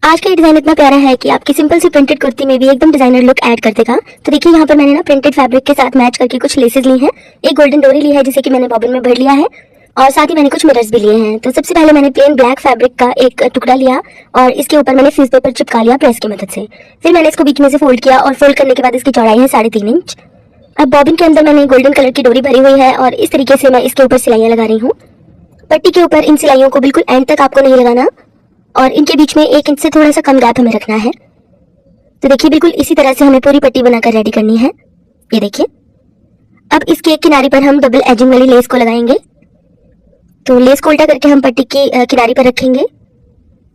आज का ये डिजाइन इतना प्यारा है कि आपकी सिंपल सी प्रिंटेड कुर्ती में भी एकदम डिजाइनर लुक ऐड कर देगा। तो देखिए यहाँ पर मैंने ना प्रिंटेड फैब्रिक के साथ मैच करके कुछ लेसेस ली हैं, एक गोल्डन डोरी ली है जिसे कि मैंने बॉबिन में भर लिया है और साथ ही मैंने कुछ मिरर्स भी लिए हैं। तो सबसे पहले मैंने प्लेन ब्लैक फैब्रिक का एक टुकड़ा लिया और इसके ऊपर मैंने फ्यूज पेपर चिपका लिया प्रेस की मदद से। फिर मैंने इसको बीच में से फोल्ड किया और फोल्ड करने के बाद इसकी चौड़ाई है 3.5 इंच। अब बॉबिन के अंदर मैंने गोल्डन कलर की डोरी भरी हुई है और इस तरीके से मैं इसके ऊपर सिलाइयाँ लगा रही हूँ। पट्टी के ऊपर इन सिलाइयों को बिल्कुल एंड तक आपको नहीं लगाना और इनके बीच में 1 इंच से थोड़ा सा कम गैप हमें रखना है। तो देखिए बिल्कुल इसी तरह से हमें पूरी पट्टी बनाकर रेडी करनी है। ये देखिए अब इसके एक किनारे पर हम डबल एजिंग वाली लेस को लगाएंगे। तो लेस को उल्टा करके हम पट्टी की किनारे पर रखेंगे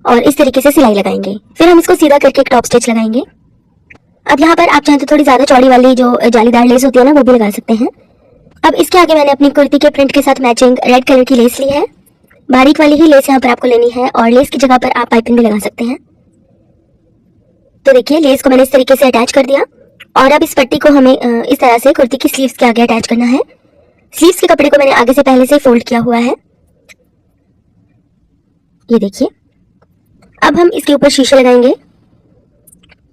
और इस तरीके से सिलाई लगाएंगे। फिर हम इसको सीधा करके एक टॉप स्टिच लगाएंगे। अब यहाँ पर आप चाहें तो थोड़ी ज्यादा चौड़ी वाली जो जालीदार लेस होती है ना वो भी लगा सकते हैं। अब इसके आगे मैंने अपनी कुर्ती के प्रिंट के साथ मैचिंग रेड कलर की लेस ली है। बारीक वाली ही लेस यहाँ पर आपको लेनी है और लेस की जगह पर आप पाइपिंग भी लगा सकते हैं। तो देखिए लेस को मैंने इस तरीके से अटैच कर दिया और अब इस पट्टी को हमें इस तरह से कुर्ती की स्लीव्स के आगे अटैच करना है। स्लीव्स के कपड़े को मैंने आगे से पहले से फोल्ड किया हुआ है। ये देखिए अब हम इसके ऊपर शीशे लगाएंगे।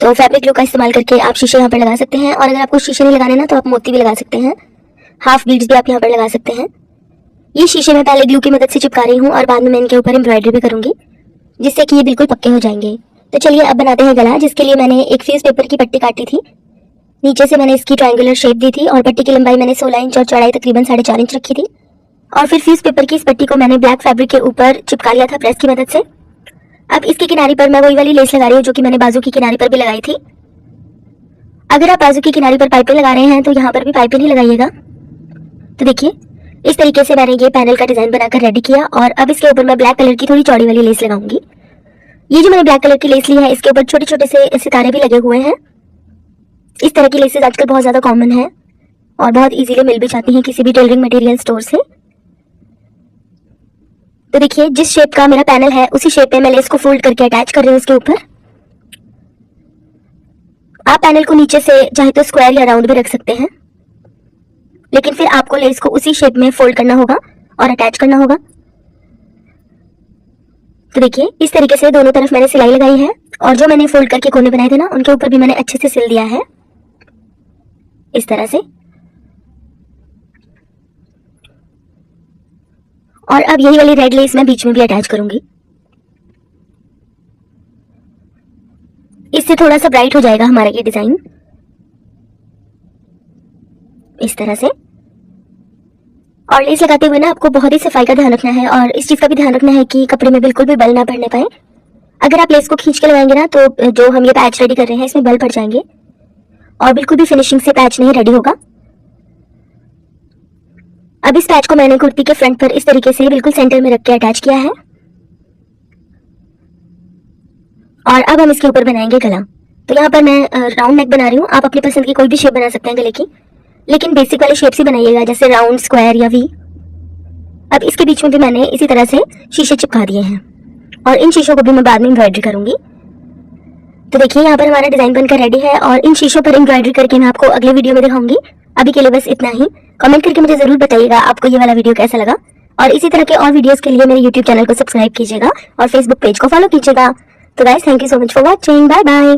तो फैब्रिक ग्लू का इस्तेमाल करके आप शीशे यहाँ पर लगा सकते हैं और अगर आपको शीशे नहीं लगाने ना तो आप मोती भी लगा सकते हैं, हाफ बीड्स भी आप यहाँ पर लगा सकते हैं। ये शीशे मैं पहले ग्लू की मदद से चिपका रही हूँ और बाद में मैं इनके ऊपर एम्ब्रॉयडरी भी करूंगी जिससे कि ये बिल्कुल पक्के हो जाएंगे। तो चलिए अब बनाते हैं गला, जिसके लिए मैंने एक फ्यूज पेपर की पट्टी काटी थी। नीचे से मैंने इसकी ट्रायंगुलर शेप दी थी और पट्टी की लंबाई मैंने 16 इंच और चौड़ाई तकरीबन 4.5 इंच रखी थी। और फिर फ्यूज पेपर की इस पट्टी को मैंने ब्लैक फैब्रिक के ऊपर चिपका लिया था प्रेस की मदद से। अब इसके किनारे पर मैं वही वाली लेस लगा रही हूँ जो कि मैंने बाजू की किनारे पर भी लगाई थी। अगर आप बाजू की किनारे पर पाइपें लगा रहे हैं तो यहाँ पर भी पाइपें नहीं लगाइएगा। तो देखिए इस तरीके से मैंने ये पैनल का डिजाइन बनाकर रेडी किया और अब इसके ऊपर मैं ब्लैक कलर की थोड़ी चौड़ी वाली लेस लगाऊंगी। ये जो मैंने ब्लैक कलर की लेस ली है इसके ऊपर छोटे छोटे से सितारे भी लगे हुए हैं। इस तरह की लेसेस आजकल बहुत ज्यादा कॉमन है और बहुत इजीली मिल भी जाती हैं किसी भी टेलरिंग मटेरियल स्टोर से। तो देखिए जिस शेप का मेरा पैनल है उसी शेप पे मैं लेस को फोल्ड करके अटैच कर रही हूँ इसके ऊपर। आप पैनल को नीचे से चाहे तो स्क्वायर या राउंड भी रख सकते हैं, लेकिन फिर आपको लेस को उसी शेप में फोल्ड करना होगा और अटैच करना होगा। तो देखिए इस तरीके से दोनों तरफ मैंने सिलाई लगाई है और जो मैंने फोल्ड करके कोने बनाए थे ना उनके ऊपर भी मैंने अच्छे से सिल दिया है इस तरह से। और अब यही वाली रेड लेस मैं बीच में भी अटैच करूंगी। इससे थोड़ा सा ब्राइट हो जाएगा हमारा ये डिजाइन इस तरह से। और लेस लगाते हुए ना आपको बहुत ही सफाई का ध्यान रखना है और इस चीज का भी ध्यान रखना है कि कपड़े में बिल्कुल भी बल ना पड़ने पाए। अगर आप लेस को खींच के लगाएंगे ना तो जो हम ये पैच रेडी कर रहे हैं इसमें बल पड़ जाएंगे और बिल्कुल भी फिनिशिंग से पैच नहीं रेडी होगा। अब इस पैच को मैंने कुर्ती के फ्रंट पर इस तरीके से बिल्कुल सेंटर में रख के अटैच किया है और अब हम इसके ऊपर बनाएंगे गला। तो यहाँ पर मैं राउंड नेक बना रही हूँ। आप अपनी पसंद की कोई भी शेप बना सकते हैं गले की, लेकिन बेसिक वाले शेप्स ही बनाइएगा जैसे राउंड, स्क्वायर या वी। अब इसके बीच में भी मैंने इसी तरह से शीशे चिपका दिए हैं और इन शीशों को भी मैं बाद में एम्ब्रॉयडरी करूंगी। तो देखिए यहाँ पर हमारा डिजाइन बनकर रेडी है और इन शीशों पर एम्ब्रॉयडरी करके मैं आपको अगले वीडियो में दिखाऊंगी। अभी के लिए बस इतना ही। कमेंट करके मुझे जरूर बताइएगा आपको ये वाला वीडियो कैसा लगा और इसी तरह के और वीडियोस के लिए मेरे यूट्यूब चैनल को सब्सक्राइब कीजिएगा और फेसबुक पेज को फॉलो कीजिएगा। तो guys thank you so much for watching. Bye bye.